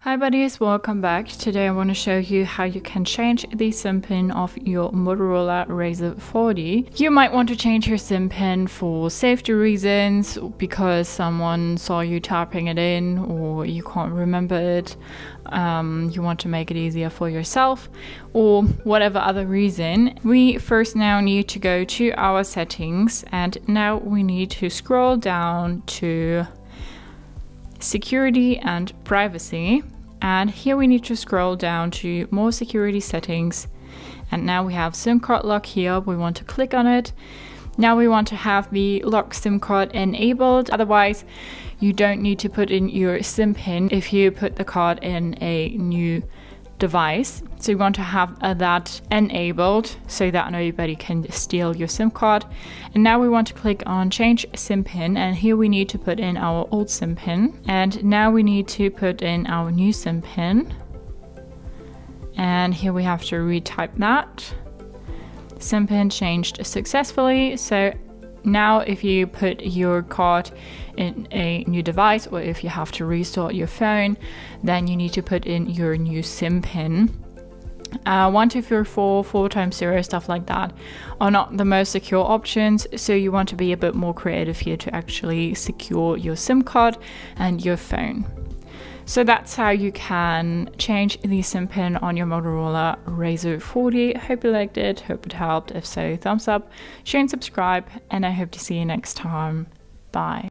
Hi buddies, welcome back. Today I want to show you how you can change the SIM pin of your Motorola Razr 40. You might want to change your SIM pin for safety reasons, because someone saw you typing it in or you can't remember it. You want to make it easier for yourself, or whatever other reason. We first now need to go to our settings, and now we need to scroll down to security and privacy, and here we need to scroll down to more security settings, and now we have SIM card lock here. We want to click on it. Now we want to have the lock SIM card enabled, otherwise you don't need to put in your SIM pin if you put the card in a new device. So you want to have that enabled so that nobody can steal your SIM card. And now we want to click on change SIM pin, and here we need to put in our old SIM pin, and now we need to put in our new SIM pin, and here we have to retype that. SIM pin changed successfully. So now if you put your card in a new device, or if you have to restart your phone, then you need to put in your new SIM pin. 1, 2, 3, 4, 4 times 0, stuff like that are not the most secure options, so you want to be a bit more creative here to actually secure your SIM card and your phone. So that's how you can change the SIM pin on your Motorola Razr 40. Hope you liked it, hope it helped. If so, thumbs up, share and subscribe, and I hope to see you next time. Bye.